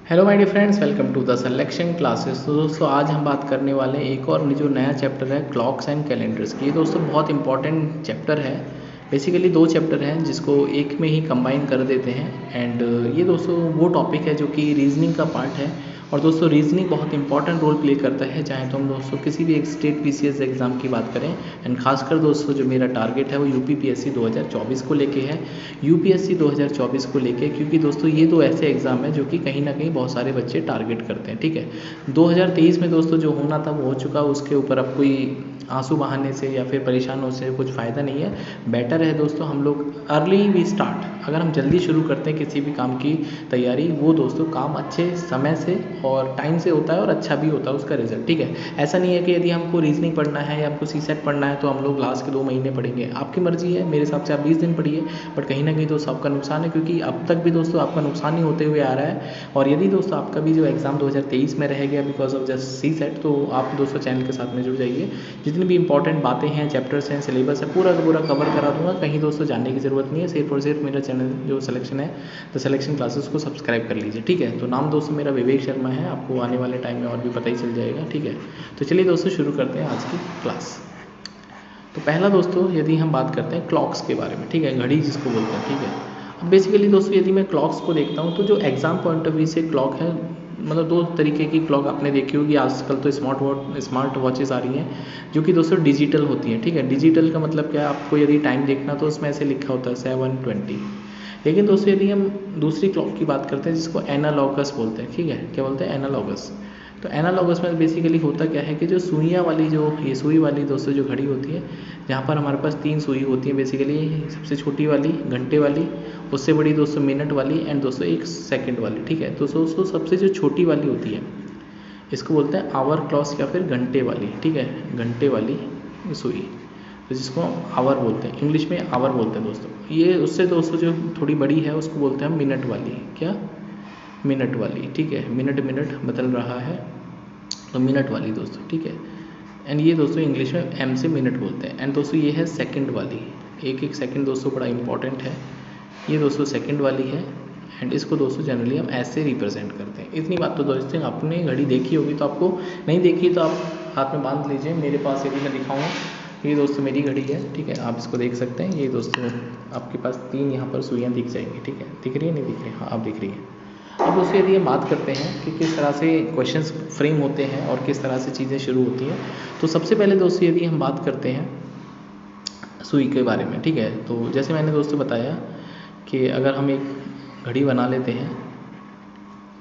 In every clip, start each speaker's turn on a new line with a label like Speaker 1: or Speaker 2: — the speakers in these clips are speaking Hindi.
Speaker 1: Hello my dear friends, welcome to the selection classes. तो दोस्तों आज हम बात करने वाले हैं एक और जो नया चैप्टर है क्लॉक्स एंड कैलेंडर्स की। ये दोस्तों बहुत इंपॉर्टेंट चैप्टर है। बेसिकली दो चैप्टर हैं जिसको एक में ही कंबाइन कर देते हैं। एंड ये दोस्तों वो टॉपिक है जो कि रीजनिंग का पार्ट है। और दोस्तों रीजनिंग बहुत इंपॉर्टेंट रोल प्ले करता है, चाहे तो हम दोस्तों किसी भी एक स्टेट पीसीएस एग्ज़ाम की बात करें। एंड खासकर दोस्तों जो मेरा टारगेट है वो यूपीपीएससी 2024 को लेके है, यूपीएससी 2024 को लेके, क्योंकि दोस्तों ये दो ऐसे एग्ज़ाम हैं जो कि कहीं ना कहीं बहुत सारे बच्चे टारगेट करते हैं। ठीक है, 2023 में दोस्तों जो होना था वो हो चुका, उसके ऊपर अब कोई आंसू बहाने से या फिर परेशान होने से कुछ फ़ायदा नहीं है। बेटर है दोस्तों हम लोग अर्ली वी स्टार्ट, अगर हम जल्दी शुरू करते हैं किसी भी काम की तैयारी, वो दोस्तों काम अच्छे समय से और टाइम से होता है और अच्छा भी होता है उसका रिजल्ट। ठीक है, ऐसा नहीं है कि यदि हमको रीजनिंग पढ़ना है या हमको सीसेट पढ़ना है तो हम लोग लास्ट के 2 महीने पढ़ेंगे। आपकी मर्जी है, मेरे हिसाब से आप 20 दिन पढ़िए, बट कहीं ना कहीं दोस्तों आपका नुकसान है, क्योंकि अब तक भी दोस्तों आपका नुकसान ही होते हुए आ रहा है। और यदि दोस्तों आपका भी जो एग्ज़ाम 2023 में रह गया बिकॉज ऑफ जस्ट सीसेट, तो आप दोस्तों चैनल के साथ में जुड़ जाइए। जितनी भी इंपॉर्टेंट बातें हैं, चैप्टर्स हैं, सिलेबस है, पूरा का पूरा कवर करा दूंगा। कहीं दोस्तों जानने की ज़रूरत नहीं है, सिर्फ और सिर्फ मेरा चैनल जो सिलेक्शन है द सिलेक्शन क्लासेस को सब्सक्राइब कर लीजिए। ठीक है, तो नाम दोस्तों मेरा विवेक शर्मा है, आपको आने वाले टाइम में और भी पता ही चल जाएगा। ठीक है, तो चलिए दोस्तों शुरू करते हैं आज की क्लास। तो पहला दोस्तों यदि हम बात करते हैं क्लॉक्स के बारे में, ठीक है, घड़ी जिसको बोलते हैं। ठीक है, अब बेसिकली दोस्तों यदि मैं क्लॉक्स को देखता हूँ तो जो एग्ज़ाम पॉइंट ऑफ व्यू से क्लॉक है, मतलब दो तरीके की क्लॉक आपने देखी होगी। आजकल तो स्मार्ट वॉचेस आ रही हैं जो कि दोस्तों डिजिटल होती हैं। ठीक है, डिजिटल का मतलब क्या है, आपको यदि टाइम देखना तो उसमें ऐसे लिखा होता है 7:20। लेकिन दोस्तों यदि हम दूसरी क्लॉक की बात करते हैं जिसको एनालॉगस बोलते हैं, ठीक है, क्या बोलते हैं, एनालॉगस। तो एनालॉगस में बेसिकली होता क्या है कि जो सुइयाँ वाली, जो ये सुई वाली दोस्तों जो घड़ी होती है, जहाँ पर हमारे पास 3 सुई होती है बेसिकली। सबसे छोटी वाली घंटे वाली, उससे बड़ी दोस्तों मिनट वाली, एंड दोस्तों 1 सेकंड वाली। ठीक है, तो दोस्तों सबसे जो छोटी वाली होती है इसको बोलते हैं आवर क्लॉक या फिर घंटे वाली। ठीक है, घंटे वाली सुई, तो जिसको आवर बोलते हैं, इंग्लिश में आवर बोलते हैं दोस्तों। ये उससे दोस्तों जो थोड़ी बड़ी है उसको बोलते हैं मिनट वाली। क्या, मिनट वाली। ठीक है, मिनट बदल रहा है तो मिनट वाली दोस्तों। ठीक है, एंड ये दोस्तों इंग्लिश में एम से मिनट बोलते हैं। एंड दोस्तों ये है सेकंड वाली, एक सेकंड दोस्तों बड़ा इंपॉर्टेंट है। ये दोस्तों सेकंड वाली है, एंड इसको दोस्तों जनरली हम ऐसे रिप्रेजेंट करते हैं। इतनी बात तो दोस्तों आपने घड़ी देखी होगी, तो आपको नहीं देखी तो आप हाथ में बांध लीजिए। मेरे पास यदि मैं दिखाऊँ, ये दोस्तों मेरी घड़ी है। ठीक है, आप इसको देख सकते हैं। ये दोस्तों आपके पास 3 यहाँ पर सुइयाँ दिख जाएंगी। ठीक है, दिख रही है, नहीं दिख रही, हाँ आप दिख रही है। अब दोस्तों यदि हम बात करते हैं कि किस तरह से क्वेश्चंस फ्रेम होते हैं और किस तरह से चीज़ें शुरू होती हैं, तो सबसे पहले दोस्तों यदि हम बात करते हैं सुई के बारे में। ठीक है, तो जैसे मैंने दोस्तों बताया कि अगर हम एक घड़ी बना लेते हैं,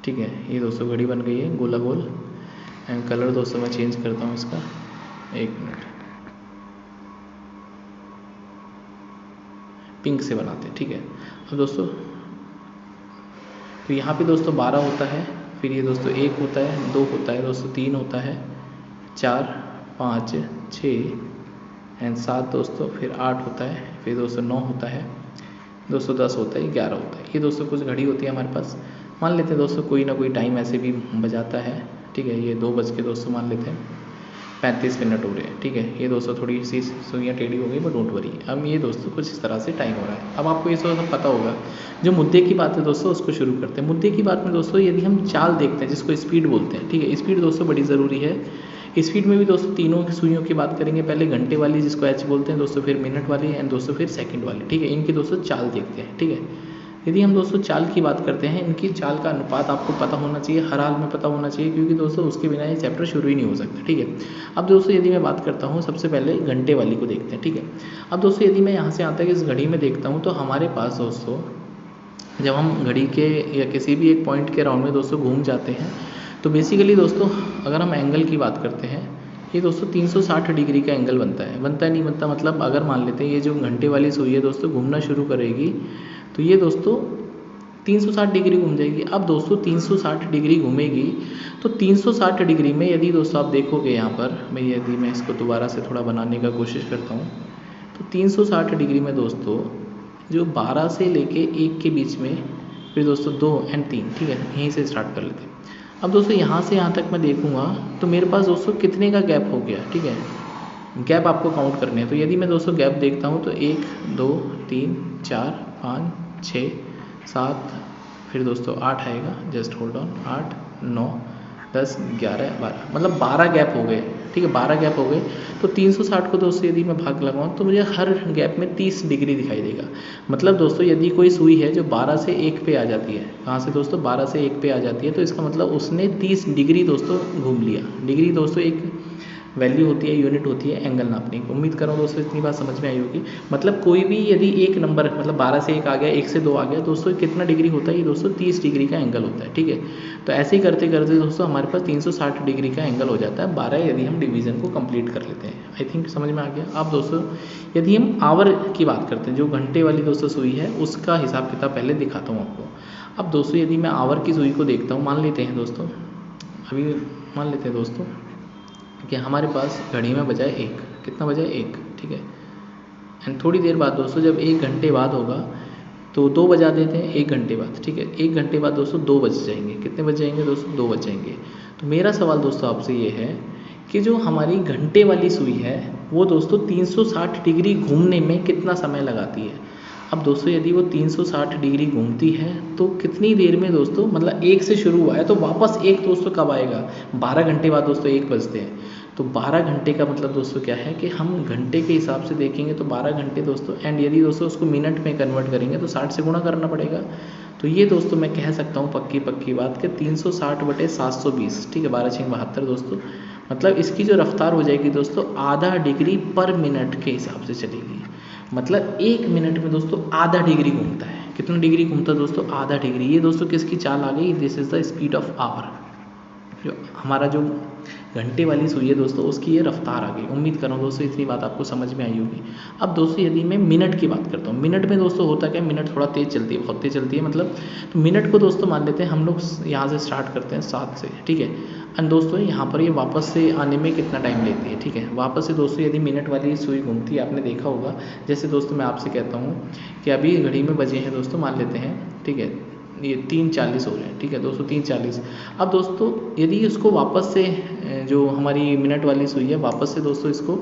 Speaker 1: ठीक है, ये दोस्तों घड़ी बन गई है गोला गोल। एंड कलर दोस्तों मैं चेंज करता हूँ इसका, 1 मिनट, पिंक से बनाते हैं। ठीक है, अब दोस्तों तो यहाँ पे दोस्तों 12 होता है, फिर ये दोस्तों 1 होता है, 2 होता है दोस्तों, 3 होता है, 4, 5, 6 एंड 7 दोस्तों, फिर 8 होता है, फिर दोस्तों 9 होता है दोस्तों, 10 होता है, 11 होता है। ये दोस्तों कुछ घड़ी होती है हमारे पास। मान लेते हैं दोस्तों कोई ना कोई टाइम ऐसे भी बजाता है। ठीक है, ये 2 बज के दोस्तों मान लेते हैं 35 मिनट हो रहे हैं। ठीक है, ये दोस्तों थोड़ी सी सुइयाँ टेढ़ी हो गई, बट डोंट वरी। अब ये दोस्तों कुछ इस तरह से टाइम हो रहा है। अब आपको ये सब पता होगा। जो मुद्दे की बात है दोस्तों उसको शुरू करते हैं। मुद्दे की बात में दोस्तों यदि हम चाल देखते हैं जिसको स्पीड बोलते हैं। ठीक है, स्पीड दोस्तों बड़ी ज़रूरी है। स्पीड में भी दोस्तों तीनों की सुइयों की बात करेंगे। पहले घंटे वाली जिसको एच बोलते हैं दोस्तों, फिर मिनट वाली, एंड दोस्तों फिर सेकंड वाली। ठीक है, इनकी दोस्तों चाल देखते हैं। ठीक है, यदि हम दोस्तों चाल की बात करते हैं, इनकी चाल का अनुपात आपको पता होना चाहिए, हर हाल में पता होना चाहिए, क्योंकि दोस्तों उसके बिना ये चैप्टर शुरू ही नहीं हो सकता। ठीक है, अब दोस्तों यदि मैं बात करता हूँ, सबसे पहले घंटे वाली को देखते हैं। ठीक है, अब दोस्तों यदि मैं यहाँ से आता है कि इस घड़ी में देखता हूँ, तो हमारे पास दोस्तों जब हम घड़ी के या किसी भी एक पॉइंट के राउंड में दोस्तों घूम जाते हैं, तो बेसिकली दोस्तों अगर हम एंगल की बात करते हैं, ये दोस्तों 360 डिग्री का एंगल बनता है। बनता है नहीं बनता, मतलब अगर मान लेते हैं ये जो घंटे वाली सुई है दोस्तों घूमना शुरू करेगी, तो ये दोस्तों 360 डिग्री घूम जाएगी। अब दोस्तों 360 डिग्री घूमेगी, तो 360 डिग्री में यदि दोस्तों आप देखोगे यहाँ पर, यदि मैं इसको दोबारा से थोड़ा बनाने का कोशिश करता हूँ, तो 360 डिग्री में दोस्तों जो 12 से लेके 1 के बीच में, फिर दोस्तों 2 एंड 3, ठीक है, यहीं से स्टार्ट कर लेते हैं। अब दोस्तों यहाँ से यहाँ तक मैं देखूँगा तो मेरे पास दोस्तों कितने का गैप हो गया। ठीक है, गैप आपको काउंट करने हैं। तो यदि मैं दोस्तों गैप देखता हूँ तो 1, 2, 3, 4, 5, 6, 7, फिर दोस्तों 8 आएगा, जस्ट होल्ड ऑन, 8 9 10 11 12, मतलब 12 गैप हो गए, ठीक है, 12 गैप हो गए। तो 360 को दोस्तों यदि मैं भाग लगाऊँ तो मुझे हर गैप में 30 डिग्री दिखाई देगा। मतलब दोस्तों यदि कोई सुई है जो 12 से 1 पे आ जाती है, कहाँ से दोस्तों 12 से 1 पे आ जाती है, तो इसका मतलब उसने 30 डिग्री दोस्तों घूम लिया। डिग्री दोस्तों एक वैल्यू होती है, यूनिट होती है एंगल नापने की। उम्मीद कर रहा हूँ दोस्तों इतनी बात समझ में आई होगी। मतलब कोई भी यदि एक नंबर मतलब 12 से 1 आ गया, 1 से 2 आ गया, दोस्तों कितना डिग्री होता है ये दोस्तों 30 डिग्री का एंगल होता है, ठीक है। तो ऐसे ही करते करते दोस्तों हमारे पास 360 डिग्री का एंगल हो जाता है 12, यदि हम डिवीज़न को कंप्लीट कर लेते हैं। आई थिंक समझ में आ गया। अब दोस्तों यदि हम आवर की बात करते हैं, जो घंटे वाली दोस्तों सुई है, उसका हिसाब किताब पहले दिखाता हूँ आपको। अब दोस्तों यदि मैं आवर की सुई को देखता हूँ, मान लेते हैं दोस्तों, अभी मान लेते हैं दोस्तों कि हमारे पास घड़ी में बजा है 1, कितना बजा है 1, ठीक है। एंड थोड़ी देर बाद दोस्तों जब 1 घंटे बाद होगा तो 2 बजा देते हैं 1 घंटे बाद, ठीक है। 1 घंटे बाद दोस्तों 2 बज जाएंगे, कितने बज जाएंगे दोस्तों 2 बज जाएंगे। तो मेरा सवाल दोस्तों आपसे ये है कि जो हमारी घंटे वाली सुई है वो दोस्तों 360 डिग्री घूमने में कितना समय लगाती है। अब दोस्तों यदि वो 360 डिग्री घूमती है तो कितनी देर में दोस्तों, मतलब 1 से शुरू हुआ है तो वापस 1 दोस्तों कब आएगा, 12 घंटे बाद दोस्तों 1 बजते हैं। तो 12 घंटे का मतलब दोस्तों क्या है कि हम घंटे के हिसाब से देखेंगे तो 12 घंटे दोस्तों, एंड यदि दोस्तों उसको मिनट में कन्वर्ट करेंगे तो 60 से गुणा करना पड़ेगा। तो ये दोस्तों मैं कह सकता हूँ पक्की बात कि 360/720, ठीक है, 12 6 72 दोस्तों। मतलब इसकी जो रफ्तार हो जाएगी दोस्तों आधा डिग्री पर मिनट के हिसाब से चलेगी। मतलब 1 मिनट में दोस्तों आधा डिग्री घूमता है। कितना डिग्री घूमता है दोस्तों, आधा डिग्री। ये दोस्तों किसकी चाल आ गई, this is the speed of hour. जो हमारा जो घंटे वाली सुई है दोस्तों उसकी ये रफ्तार आ गई। उम्मीद कर रहा हूँ दोस्तों इतनी बात आपको समझ में आई होगी। अब दोस्तों यदि मैं मिनट की बात करता हूँ, मिनट में दोस्तों होता क्या है, मिनट थोड़ा तेज़ चलती है, बहुत तेज़ चलती है मतलब। तो मिनट को दोस्तों मान लेते हैं हम लोग यहाँ से स्टार्ट करते हैं 7 से, ठीक है। एंड दोस्तों यहाँ पर ये वापस से आने में कितना टाइम लेती है, ठीक है। वापस से दोस्तों यदि मिनट वाली सुई घूमती है, आपने देखा होगा, जैसे दोस्तों मैं आपसे कहता हूँ कि अभी घड़ी में बजे हैं दोस्तों, मान लेते हैं, ठीक है, ये 3:40 हो रहे हैं, ठीक है दोस्तों 3:40। अब दोस्तों यदि इसको वापस से जो हमारी मिनट वाली सुई है वापस से दोस्तों इसको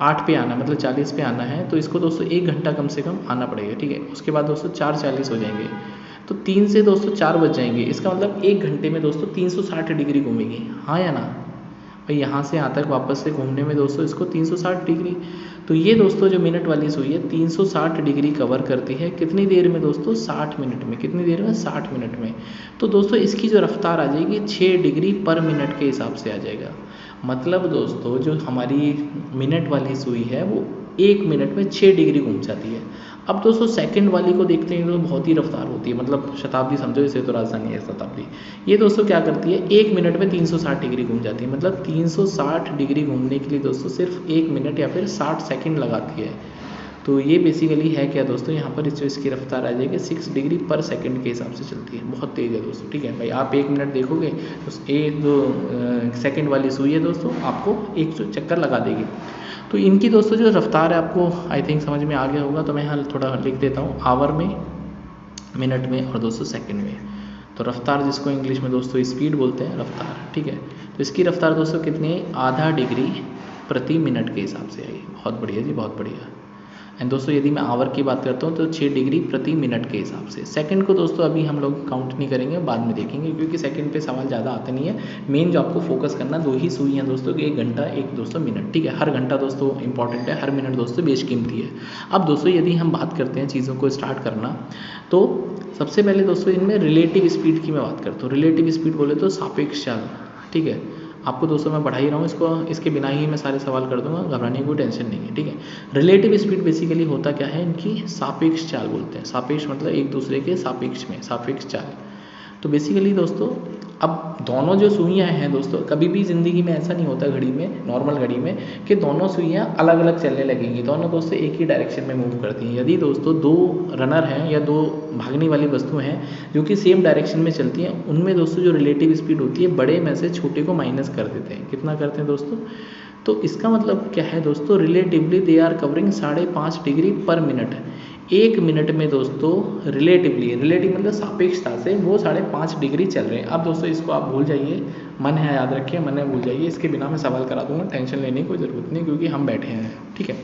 Speaker 1: 8 पे आना, मतलब 40 पे आना है, तो इसको दोस्तों 1 घंटा कम से कम आना पड़ेगा, ठीक है। उसके बाद दोस्तों 4:40 हो जाएंगे, तो 3 से दोस्तों 4 बज जाएंगे। इसका मतलब 1 घंटे में दोस्तों 360 डिग्री घूमेगी, हाँ या ना भाई। यहाँ से यहाँ तक वापस से घूमने में दोस्तों इसको 360 डिग्री। तो ये दोस्तों जो मिनट वाली सुई है 360 डिग्री कवर करती है कितनी देर में दोस्तों, 60 मिनट में। कितनी देर में, 60 मिनट में। तो दोस्तों इसकी जो रफ्तार आ जाएगी 6 डिग्री पर मिनट के हिसाब से आ जाएगा। मतलब दोस्तों जो हमारी मिनट वाली सुई है वो 1 मिनट में 6 डिग्री घूम जाती है। अब दोस्तों सेकंड वाली को देखते हैं तो बहुत ही रफ्तार होती है, मतलब शताब्दी समझो इसे, तो राजधानी है शताब्दी। ये दोस्तों क्या करती है, 1 मिनट में 360 डिग्री घूम जाती है। मतलब 360 डिग्री घूमने के लिए दोस्तों सिर्फ 1 मिनट या फिर 60 सेकंड लगाती है। तो ये बेसिकली है क्या दोस्तों, यहाँ पर जो इसकी रफ्तार आ जाएगी 6 डिग्री पर सेकंड के हिसाब से चलती है। बहुत तेज़ है दोस्तों, ठीक है भाई। आप 1 मिनट देखोगे तो 1 सेकंड वाली सुई है दोस्तों आपको 1 चक्कर लगा देगी। तो इनकी दोस्तों जो रफ्तार है आपको आई थिंक समझ में आ गया होगा। तो मैं यहाँ थोड़ा लिख देता हूँ, आवर में, मिनट में और दोस्तों सेकंड में। तो रफ्तार जिसको इंग्लिश में दोस्तों स्पीड बोलते हैं, रफ्तार, ठीक है। तो इसकी रफ्तार दोस्तों कितनी है, आधा डिग्री प्रति मिनट के हिसाब से आई। बहुत बढ़िया जी, बहुत बढ़िया। एंड दोस्तों यदि मैं आवर की बात करता हूँ तो 6 डिग्री प्रति मिनट के हिसाब से। सेकंड को दोस्तों अभी हम लोग काउंट नहीं करेंगे, बाद में देखेंगे, क्योंकि सेकंड पे सवाल ज़्यादा आते नहीं है। मेन जो आपको फोकस करना 2 ही सुई हैं दोस्तों, 1 घंटा 1 दोस्तों मिनट, ठीक है। हर घंटा दोस्तों इंपॉर्टेंट है, हर मिनट दोस्तों बेशकीमती है। अब दोस्तों यदि हम बात करते हैं चीज़ों को स्टार्ट करना, तो सबसे पहले दोस्तों इनमें रिलेटिव स्पीड की मैं बात करता हूँ। रिलेटिव स्पीड बोले तो सापेक्ष चाल, ठीक है। आपको दोस्तों मैं पढ़ा ही रहा हूँ इसको, इसके बिना ही मैं सारे सवाल कर दूंगा, घबराने की कोई टेंशन नहीं है, ठीक है। रिलेटिव स्पीड बेसिकली होता क्या है, इनकी सापेक्ष चाल बोलते हैं। सापेक्ष मतलब एक दूसरे के सापेक्ष में, सापेक्ष चाल। तो बेसिकली दोस्तों अब दोनों जो सुइयाँ हैं दोस्तों, कभी भी ज़िंदगी में ऐसा नहीं होता घड़ी में, नॉर्मल घड़ी में, कि दोनों सुइयाँ अलग अलग चलने लगेंगी। दोनों दोस्तों एक ही डायरेक्शन में मूव करती हैं। यदि दोस्तों 2 रनर हैं या 2 भागने वाली वस्तुएं हैं जो कि सेम डायरेक्शन में चलती हैं, उनमें दोस्तों जो रिलेटिव स्पीड होती है बड़े में से छोटे को माइनस कर देते हैं। कितना करते हैं दोस्तों, तो इसका मतलब क्या है दोस्तों, relatively they are covering 5.5 degree per minute. 1 minute में दोस्तों रिलेटिव मतलब सापेक्षता से वो 5.5 डिग्री चल रहे हैं। अब दोस्तों इसको आप भूल जाइए, मन है याद रखिए, मन है भूल जाइए, इसके बिना मैं सवाल करा दूंगा, टेंशन लेने की कोई ज़रूरत नहीं क्योंकि हम बैठे हैं, ठीक है।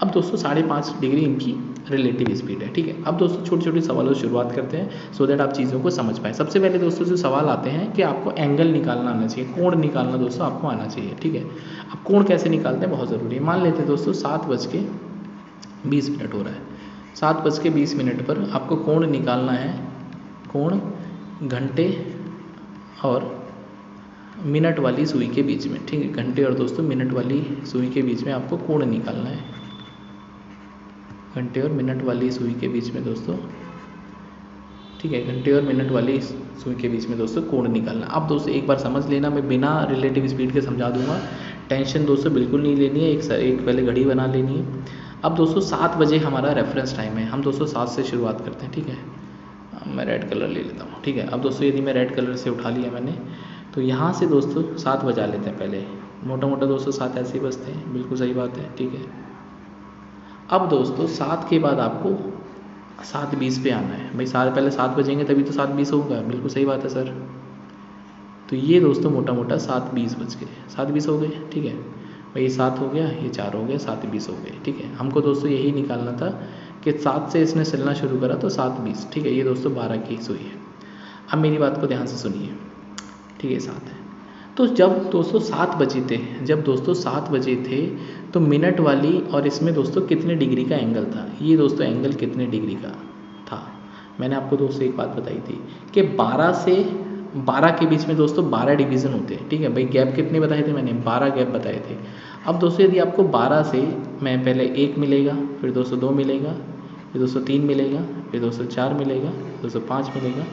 Speaker 1: अब दोस्तों 5.5 डिग्री इनकी रिलेटिव स्पीड है, ठीक है। अब दोस्तों छोटे छोटे सवालों से शुरुआत करते हैं सो दैट आप चीज़ों को समझ पाएँ। सबसे पहले दोस्तों जो सवाल आते हैं कि आपको एंगल निकालना आना चाहिए, कोण निकालना दोस्तों आपको आना चाहिए, ठीक है। अब कोण कैसे निकालते हैं बहुत ज़रूरी है। मान लेते हैं दोस्तों 7:20 हो रहा है, 7:20 पर आपको कोण निकालना है, कोण घंटे और मिनट वाली सुई के बीच में, ठीक है। घंटे और दोस्तों मिनट वाली सुई के बीच में आपको कोण निकालना है, घंटे और मिनट वाली सुई के बीच में दोस्तों, ठीक है। घंटे और मिनट वाली सुई के बीच में दोस्तों कोण निकालना। अब दोस्तों एक बार समझ लेना, मैं बिना रिलेटिव स्पीड के समझा दूंगा, टेंशन दोस्तों बिल्कुल नहीं लेनी है। एक पहले घड़ी बना लेनी है। अब दोस्तों 7 बजे हमारा रेफरेंस टाइम है, हम दोस्तों 7 से शुरुआत करते हैं, ठीक है। मैं रेड कलर ले लेता हूँ, ठीक है। अब दोस्तों यदि मैं रेड कलर से उठा लिया मैंने, तो यहाँ से दोस्तों 7 बजा लेते हैं पहले, मोटा मोटा दोस्तों 7 ऐसे ही बजते हैं, बिल्कुल सही बात है, ठीक है। अब दोस्तों 7 के बाद आपको 7:20 पे आना है भाई, पहले 7 बजेंगे तभी तो 7:20 होगा, बिल्कुल सही बात है सर। तो ये दोस्तों मोटा मोटा 7:20 बज गए, 7:20 हो गए, ठीक है भाई। ये 7 हो गया, ये 4 हो गया, 7:20 हो गए, ठीक है। हमको दोस्तों यही निकालना था कि 7 से इसने चलना शुरू करा तो 7:20, ठीक है। ये दोस्तों 12 की सुई है। अब मेरी बात को ध्यान से सुनिए, ठीक है, 7 है। तो जब दोस्तों 7 बजे थे तो मिनट वाली और इसमें दोस्तों कितने डिग्री का एंगल था, ये दोस्तों एंगल कितने डिग्री का था। मैंने आपको दोस्तों एक बात बताई थी कि 12 से 12 के बीच में दोस्तों 12 डिवीज़न होते हैं, ठीक है भाई। गैप कितने बताए थे मैंने, 12 गैप बताए थे। अब दोस्तों यदि आपको 12 से मैं पहले 1 मिलेगा, फिर दोस्तों 2 मिलेगा, फिर दोस्तों 3 मिलेगा, फिर दोस्तों 4 मिलेगा, दोस्तों 5 मिलेगा,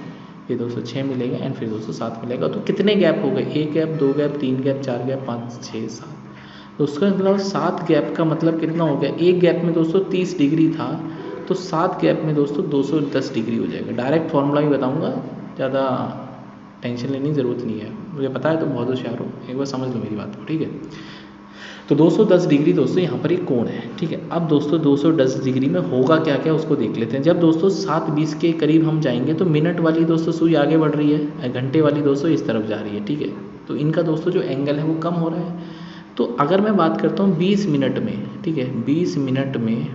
Speaker 1: फिर दोस्तों 6 मिलेगा एंड फिर दोस्तों 7 मिलेगा। तो कितने गैप हो गए, 1 गैप, 2 गैप, 3 गैप, 4 गैप, 5, 6, 7। तो उसका मतलब 7 गैप का मतलब कितना हो गया, एक गैप में दोस्तों 30 डिग्री था, तो 7 गैप में दोस्तों 210 डिग्री हो जाएगा। डायरेक्ट फॉर्मूला भी बताऊंगा, ज़्यादा टेंशन लेने की ज़रूरत नहीं है, मुझे पता है तुम बहुत होशियार हो, एक बार समझ लो मेरी बात को, ठीक है। तो 210 डिग्री दोस्तों यहाँ पर एक कोण है, ठीक है। अब दोस्तों 210 डिग्री में होगा क्या क्या उसको देख लेते हैं। जब दोस्तों 7:20 के करीब हम जाएंगे तो मिनट वाली दोस्तों सुई आगे बढ़ रही है, घंटे वाली दोस्तों इस तरफ जा रही है, ठीक है। तो इनका दोस्तों जो एंगल है वो कम हो रहा है। तो अगर मैं बात करता हूँ 20 मिनट में, ठीक है, 20 मिनट में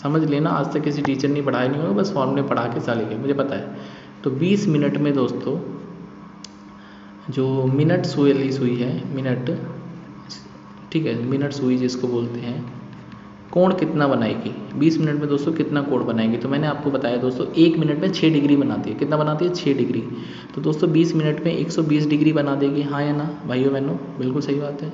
Speaker 1: समझ लेना, आज तक किसी टीचर ने पढ़ाया नहीं होगा, बस फॉर्मूले पढ़ा के चले गए, मुझे पता है। तो 20 मिनट में दोस्तों जो मिनट सुई है, मिनट, ठीक है, मिनट सुई जिसको बोलते हैं, कोण कितना बनाएगी 20 मिनट में दोस्तों, कितना कोण बनाएगी। तो मैंने आपको बताया दोस्तों 1 मिनट में 6 डिग्री बनाती है, कितना बनाती है, 6 डिग्री। तो दोस्तों 20 मिनट में 120 डिग्री बना देगी, हाँ या ना भाइयों बहनों, बिल्कुल सही बात है।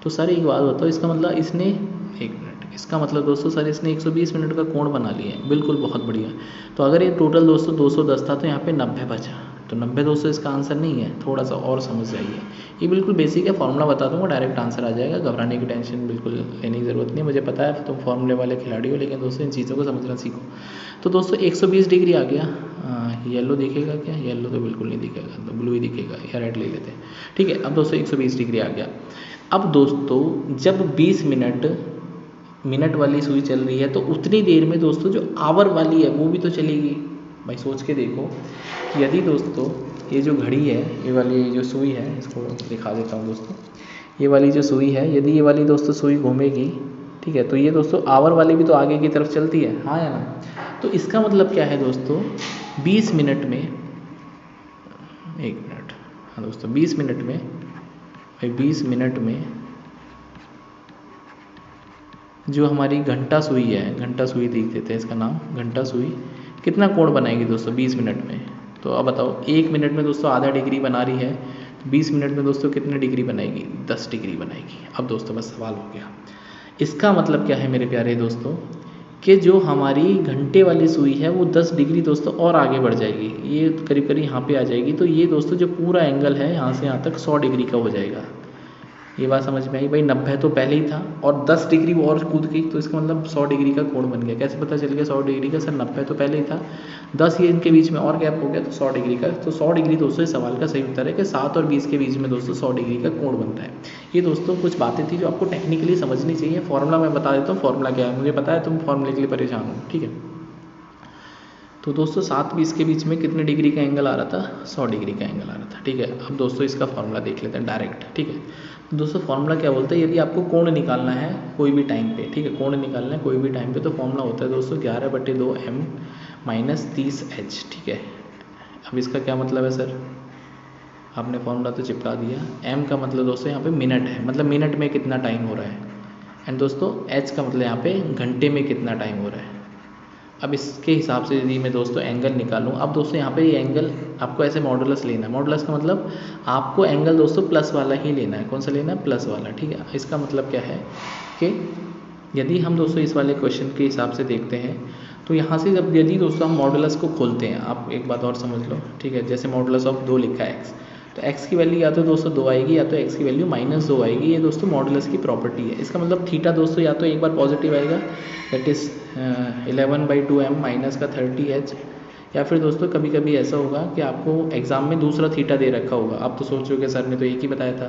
Speaker 1: तो सर एक बात बताओ, इसका मतलब इसने 1 मिनट, इसका मतलब दोस्तों सर इसने 120 मिनट का कोण बना लिया है, बिल्कुल बहुत बढ़िया। तो अगर ये टोटल दोस्तों 210 था तो यहाँ पे 90 बचा, तो 90 दोस्तों इसका आंसर नहीं है, थोड़ा सा और समझ जाइए। ये बिल्कुल बेसिक है, फॉर्मूला बता दूंगा डायरेक्ट आंसर आ जाएगा, घबराने की टेंशन बिल्कुल लेने की ज़रूरत नहीं है। मुझे पता है तुम फॉर्मूले वाले खिलाड़ी हो, लेकिन दोस्तों इन चीज़ों को समझना सीखो। तो दोस्तों 120 डिग्री आ गया, येलो दिखेगा क्या, येलो तो बिल्कुल नहीं दिखेगा, तो ब्लू ही दिखेगा, या रेड ले लेते हैं, ठीक है। अब दोस्तों 120 डिग्री आ गया। अब दोस्तों जब 20 मिनट वाली सुई चल रही है तो उतनी देर में दोस्तों जो आवर वाली है वो भी तो चलेगी भाई। सोच के देखो कि यदि दोस्तों ये जो घड़ी है, ये वाली जो सुई है, इसको दिखा देता हूँ दोस्तों, ये वाली जो सुई है, यदि ये वाली दोस्तों सुई घूमेगी, ठीक है, तो ये दोस्तों आवर वाली भी तो आगे की तरफ चलती है, हाँ या ना। तो इसका मतलब क्या है दोस्तों, 20 मिनट में, 1 मिनट, हाँ दोस्तों 20 मिनट में भाई, 20 मिनट में जो हमारी घंटा सुई है, घंटा सुई देख देते हैं इसका नाम, घंटा सुई कितना कोण बनाएगी दोस्तों 20 मिनट में। तो अब बताओ 1 मिनट में दोस्तों आधा डिग्री बना रही है, तो 20 मिनट में दोस्तों कितनी डिग्री बनाएगी, 10 डिग्री बनाएगी। अब दोस्तों बस सवाल हो गया, इसका मतलब क्या है मेरे प्यारे दोस्तों, कि जो हमारी घंटे वाली सुई है वो 10 डिग्री दोस्तों और आगे बढ़ जाएगी, ये करीब करीब यहाँ पे आ जाएगी। तो ये दोस्तों जो पूरा एंगल है यहाँ से यहाँ तक 100 डिग्री का हो जाएगा। ये बात समझ में आई भाई, 90 तो पहले ही था और 10 डिग्री वो और कूद गई, तो इसका मतलब 100 डिग्री का कोण बन गया। कैसे पता चल गया 100 डिग्री का, सर 90 तो पहले ही था, 10 ये इनके बीच में और गैप हो गया तो 100 डिग्री का। तो 100 डिग्री दोस्तों इस सवाल का सही उत्तर है कि 7 और 20 के बीच में दोस्तों 100 डिग्री का कोण बनता है। ये दोस्तों कुछ बातें थी जो आपको टेक्निकली समझनी चाहिए। फॉर्मूला मैं बता देता हूँ, फॉर्मूला क्या है, मुझे पता है तुम फॉर्मूले के लिए परेशान हो, ठीक है। तो दोस्तों 7-20 के बीच में कितने डिग्री का एंगल आ रहा था, 100 डिग्री का एंगल आ रहा था। ठीक है, अब दोस्तों इसका फॉर्मूला देख लेते हैं डायरेक्ट। ठीक है, तो दोस्तों फॉर्मूला क्या बोलता है, यदि आपको कोण निकालना है कोई भी टाइम पे, ठीक है, कोण निकालना है कोई भी टाइम पे, तो फॉर्मूला होता है दोस्तों 11/2m माइनस 30h। ठीक है, अब इसका क्या मतलब है सर, आपने फॉर्मूला तो चिपका दिया। m का मतलब दोस्तों यहाँ पे मिनट है, मतलब मिनट में कितना टाइम हो रहा है, एंड दोस्तों h का मतलब यहाँ पे घंटे में कितना टाइम हो रहा है। अब इसके हिसाब से यदि मैं दोस्तों एंगल निकालूं, अब दोस्तों यहाँ पे ये एंगल आपको ऐसे मॉडुलस लेना है। मॉडुलस का मतलब आपको एंगल दोस्तों प्लस वाला ही लेना है। कौन सा लेना है, प्लस वाला। ठीक है, इसका मतलब क्या है कि यदि हम दोस्तों इस वाले क्वेश्चन के हिसाब से देखते हैं, तो यहाँ से जब यदि दोस्तों हम मॉडुलस को खोलते हैं, आप एक बात और समझ लो। ठीक है, जैसे मॉडुलस ऑफ 2 लिखा है x, तो x की वैल्यू या तो दोस्तों 2 आएगी या तो x की वैल्यू -2 आएगी। ये दोस्तों मॉडुलस की प्रॉपर्टी है। इसका मतलब थीटा दोस्तों या तो एक बार पॉजिटिव आएगा, दैट इज़ 11/2m माइनस का 30h, या फिर दोस्तों कभी कभी ऐसा होगा कि आपको एग्जाम में दूसरा थीटा दे रखा होगा, आप तो सोचोगे सर ने तो एक ही बताया था,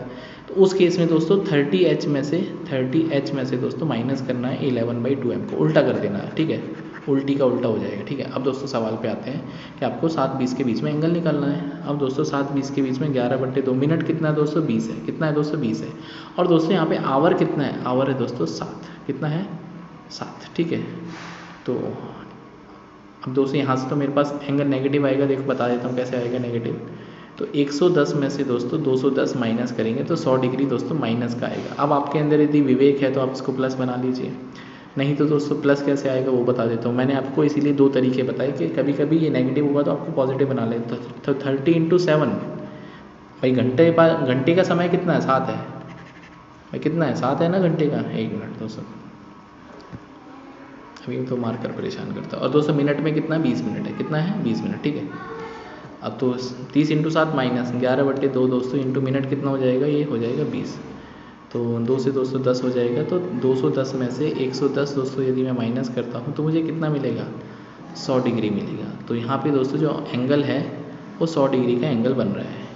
Speaker 1: तो उस केस में दोस्तों 30h में से दोस्तों माइनस करना है 11/2m को, उल्टा कर देना है। ठीक है, उल्टी का उल्टा हो जाएगा। ठीक है, अब दोस्तों सवाल पे आते हैं कि आपको 7-20 के बीच में एंगल निकालना है। अब दोस्तों 7-20 के बीच में 11/2 मिनट कितना है दोस्तों, 20 है। कितना है दोस्तों, 20 है। और दोस्तों यहाँ पे आवर कितना है, आवर है दोस्तों 7। कितना है, 7। ठीक है, तो अब दोस्तों यहाँ से तो मेरे पास एंगल नेगेटिव आएगा, देखो बता देता हूँ कैसे आएगा नेगेटिव। तो 110 में से दोस्तों 210 माइनस करेंगे तो 100 डिग्री दोस्तों माइनस का आएगा। अब आपके अंदर यदि विवेक है तो आप इसको प्लस बना लीजिए, नहीं तो दोस्तों प्लस कैसे आएगा वो बता देता हूँ। मैंने आपको इसीलिए 2 तरीके बताए कि कभी कभी ये नेगेटिव होगा तो आपको पॉजिटिव बना लेते। तो 30 × 7 भाई, घंटे का समय कितना है, 7 है भाई। कितना है, 7 है ना घंटे का। 1 मिनट दोस्तों, अभी तो मार्कर परेशान करता है। और दोस्तों मिनट में कितना, 20 मिनट है। कितना है, 20 मिनट। ठीक है, अब तो 30 × 7 माइनस 11/2 दोस्तों इंटू मिनट कितना हो जाएगा, ये हो जाएगा 20। तो 2 से दोस्तों 10 हो जाएगा, तो 210 में से 110 दोस्तों यदि मैं माइनस करता हूँ तो मुझे कितना मिलेगा, 100 डिग्री मिलेगा। तो यहाँ पे दोस्तों जो एंगल है वो 100 डिग्री का एंगल बन रहा है।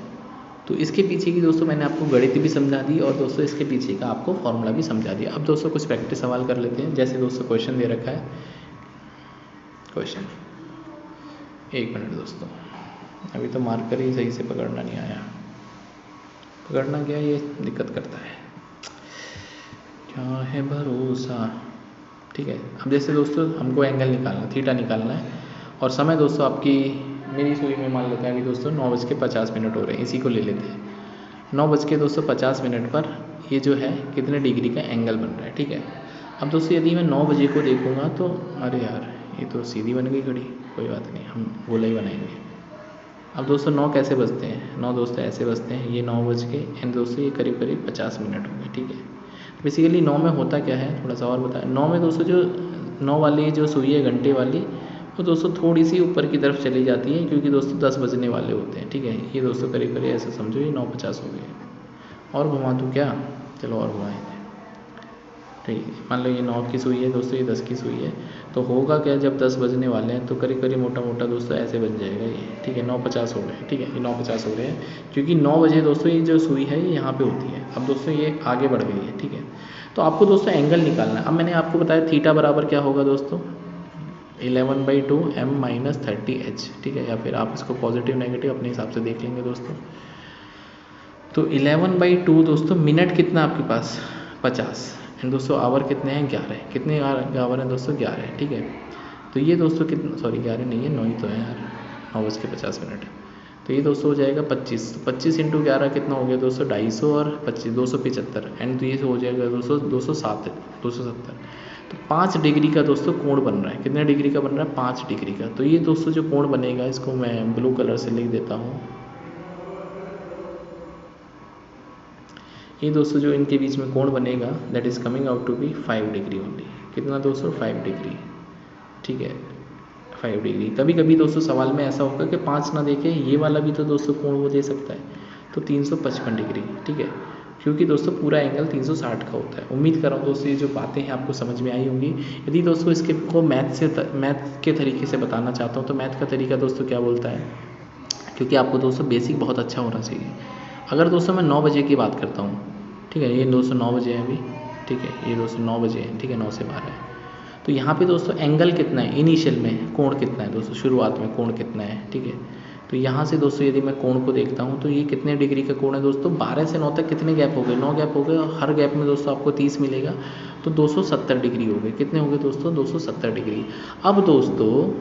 Speaker 1: तो इसके पीछे की दोस्तों मैंने आपको गणित भी समझा दी और दोस्तों इसके पीछे का आपको फॉर्मूला भी समझा दिया। अब दोस्तों कुछ प्रैक्टिस सवाल कर लेते हैं। जैसे दोस्तों क्वेश्चन दे रखा है, क्वेश्चन 1 मिनट दोस्तों, अभी तो मार्कर ही सही से पकड़ना नहीं आया। पकड़ना क्या, ये दिक्कत करता है, क्या है भरोसा। ठीक है, अब जैसे दोस्तों हमको एंगल निकालना, थीटा निकालना है, और समय दोस्तों आपकी मेरी सुई में मान लेते हैं अभी दोस्तों 9:50 हो रहे हैं, इसी को ले लेते हैं। 9:50 पर ये जो है कितने डिग्री का एंगल बन रहा है। ठीक है, अब दोस्तों यदि मैं 9 बजे को देखूँगा तो अरे यार ये तो सीधी बन गई घड़ी, कोई बात नहीं, हम गोला ही बनाएंगे। अब दोस्तों 9 कैसे बजते हैं, 9 दोस्तों ऐसे बजते हैं, ये 9 बज के एंड दोस्तों ये करीब करीब 50 मिनट हो गए। ठीक है, बेसिकली 9 में होता क्या है, थोड़ा सा और बताएं। 9 में दोस्तों जो 9 वाली जो सुई है घंटे वाली, वो दोस्तों थोड़ी सी ऊपर की तरफ चली जाती है, क्योंकि दोस्तों 10 बजने वाले होते हैं। ठीक है, ये दोस्तों करीब करीब ऐसे समझो ये 9:50 हो गए। और घुमा दूँ क्या, चलो और घुमाएँ। ठीक है, मान लो ये 9 की सुई है दोस्तों, ये 10 की सुई है, तो होगा क्या, जब 10 बजने वाले हैं तो करीब करीब मोटा मोटा दोस्तों ऐसे बन जाएगा ये। ठीक है, 9:50 हो गए। ठीक है, ये 9:50 हो रहे हैं, क्योंकि 9 बजे दोस्तों ये जो सुई है ये यहाँ पे होती है। अब दोस्तों ये आगे बढ़ गई है। ठीक है, तो आपको दोस्तों एंगल निकालना है। अब मैंने आपको बताया थीटा बराबर क्या होगा दोस्तों, 11/2m माइनस 30h। ठीक है, या फिर आप इसको पॉजिटिव नेगेटिव अपने हिसाब से देख लेंगे दोस्तों। तो 11/2 दोस्तों, मिनट कितना आपके पास, 50, एंड दोस्तों आवर कितने हैं, 11। कितने आवर हैं दोस्तों, 11। ठीक है, तो ये दोस्तों कितना, सॉरी 11 नहीं है, 9 ही तो है यार, 9:50। तो ये दोस्तों हो जाएगा 25। तो 25 × 11 कितना हो गया दोस्तों, 250 और 25 275, एंड तो ये हो जाएगा दोस्तों 270। तो 5 डिग्री का दोस्तों कोण बन रहा है। कितने डिग्री का बन रहा है, 5 डिग्री का। तो ये दोस्तों जो कोण बनेगा, इसको मैं ब्लू कलर से लिख देता हूँ। ये दोस्तों जो इनके बीच में कोण बनेगा, that is coming out to be 5 degree only. कितना दोस्तों, 5 डिग्री। ठीक है, 5 डिग्री। कभी कभी दोस्तों सवाल में ऐसा होगा कि 5 ना देखे, ये वाला भी तो दोस्तों कोण वो दे सकता है, तो 355 डिग्री। ठीक है, क्योंकि दोस्तों पूरा एंगल 360 का होता है। उम्मीद कर रहा हूँ दोस्तों ये जो बातें हैं आपको समझ में आई होंगी। यदि दोस्तों इसके को मैथ के तरीके से बताना चाहता हूँ, तो मैथ का तरीका दोस्तों क्या बोलता है, क्योंकि आपको दोस्तों बेसिक बहुत अच्छा होना चाहिए। अगर दोस्तों मैं 9 बजे की बात करता हूँ, ठीक है, ये दोस्तों 9 बजे है अभी। ठीक है, ये दोस्तों 9 बजे है। ठीक है, 9 से 12 है। तो यहाँ पे दोस्तों एंगल कितना है, इनिशियल में कोण कितना है दोस्तों, शुरुआत में कोण कितना है, ठीक है। तो यहाँ से दोस्तों यदि मैं कोण को देखता हूँ तो ये कितने डिग्री का कोण है दोस्तों, 12 से 9 तक कितने गैप हो गए, 9 गैप हो गए, और हर गैप में दोस्तों आपको 30 मिलेगा, तो 270 डिग्री हो गए। कितने हो गए दोस्तों, 270 डिग्री। अब दोस्तों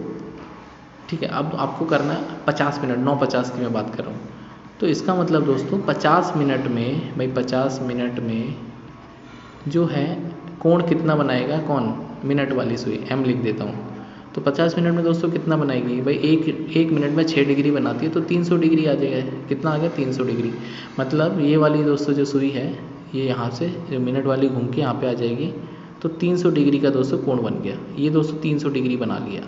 Speaker 1: ठीक है, अब आपको करना है 50 मिनट, 9:50 की मैं बात कर रहा हूँ। तो इसका मतलब दोस्तों 50 मिनट में, भाई 50 मिनट में जो है कोण कितना बनाएगा, कौन, मिनट वाली सुई, m लिख देता हूँ। तो 50 मिनट में दोस्तों कितना बनाएगी, भाई एक मिनट में 6 डिग्री बनाती है, तो 300 डिग्री आ जाएगा। कितना आ गया, 300 डिग्री। मतलब ये वाली दोस्तों जो सुई है, ये यहाँ से जो मिनट वाली घूम के यहाँ पे आ जाएगी, तो 300 डिग्री का दोस्तों कोण बन गया। ये दोस्तों 300 डिग्री बना लिया।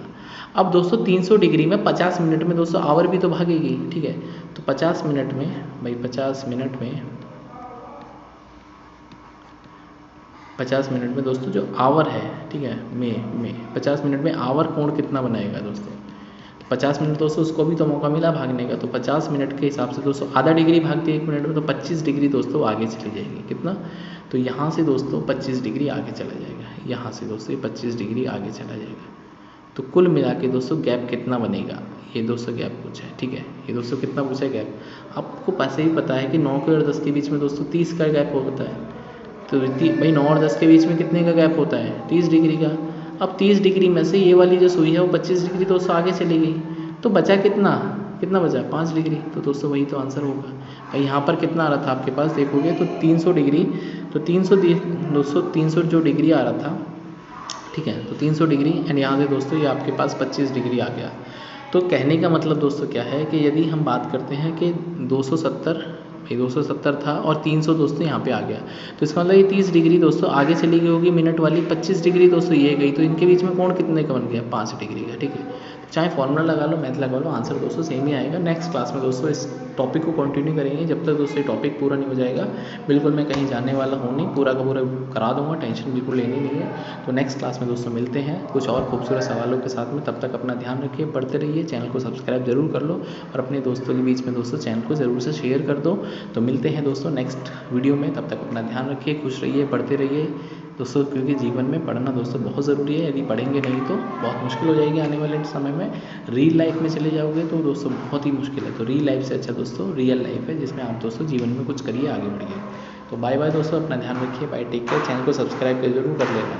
Speaker 1: अब दोस्तों 300 डिग्री में 50 मिनट में दोस्तों आवर भी तो भागेगी, ठीक है। तो 50 मिनट में, भाई 50 मिनट में दोस्तों जो आवर है, ठीक है, में 50 मिनट में आवर कोण कितना बनाएगा दोस्तों, तो 50 मिनट दोस्तों उसको भी तो मौका मिला भागने का, तो 50 मिनट के हिसाब से दोस्तों आधा डिग्री भागती है 1 मिनट में, तो 25 डिग्री दोस्तों आगे चली जाएगी। कितना, तो यहाँ से दोस्तों 25 डिग्री आगे चला जाएगा, यहाँ से दोस्तों ये 25 डिग्री आगे चला जाएगा। तो कुल मिला के दोस्तों गैप कितना बनेगा, ये दोस्तों गैप पूछा है, ठीक है। ये दोस्तों कितना पूछा है गैप, आपको पैसे ही पता है कि 9 के और 10 के बीच में दोस्तों 30 का गैप होता है। तो भाई 9 और 10 के बीच में कितने का गैप होता है, 30 डिग्री का। अब 30 डिग्री में से ये वाली जो सुई है वो 25 डिग्री दोस्तों आगे चली गई, तो बचा कितना बचा, 5 डिग्री। तो दोस्तों वही तो आंसर होगा। भाई यहाँ पर कितना आ रहा था आपके पास, देखोगे तो 300 डिग्री, तो 300 जो डिग्री आ रहा था, ठीक है, तो 300 डिग्री, एंड यहाँ से दोस्तों ये आपके पास 25 डिग्री आ गया। तो कहने का मतलब दोस्तों क्या है कि यदि हम बात करते हैं कि 270 था और 300 दोस्तों यहाँ पे आ गया, तो इसका मतलब ये 30 डिग्री दोस्तों आगे चली गई होगी मिनट वाली, 25 डिग्री दोस्तों ये गई, तो इनके बीच में कोण कितने का बन गया, 5 डिग्री का, ठीक है। चाहे फॉर्मूला लगा लो, मैथ लगा लो, आंसर दोस्तों सेम ही आएगा। नेक्स्ट क्लास में दोस्तों इस टॉपिक को कंटिन्यू करेंगे, जब तक दोस्तों ये टॉपिक पूरा नहीं हो जाएगा। बिल्कुल मैं कहीं जाने वाला हूँ नहीं, पूरा का पूरा करा दूंगा, टेंशन बिल्कुल लेनी नहीं है। तो नेक्स्ट क्लास में दोस्तों मिलते हैं कुछ और खूबसूरत सवालों के साथ में। तब तक अपना ध्यान रखिए, पढ़ते रहिए, चैनल को सब्सक्राइब जरूर कर लो, और अपने दोस्तों के बीच में दोस्तों चैनल को ज़रूर से शेयर कर दो। तो मिलते हैं दोस्तों नेक्स्ट वीडियो में, तब तक अपना ध्यान रखिए, खुश रहिए, पढ़ते रहिए दोस्तों, क्योंकि जीवन में पढ़ना दोस्तों बहुत ज़रूरी है। यदि पढ़ेंगे नहीं तो बहुत मुश्किल हो जाएगी आने वाले समय में। रियल लाइफ में चले जाओगे तो दोस्तों बहुत ही मुश्किल है। तो रियल लाइफ से अच्छा दोस्तों रियल लाइफ है, जिसमें आप दोस्तों जीवन में कुछ करिए, आगे बढ़िए। तो बाय बाय दोस्तों, अपना ध्यान रखिए, बाय, टेक केयर। चैनल को सब्सक्राइब जरूर कर लेना।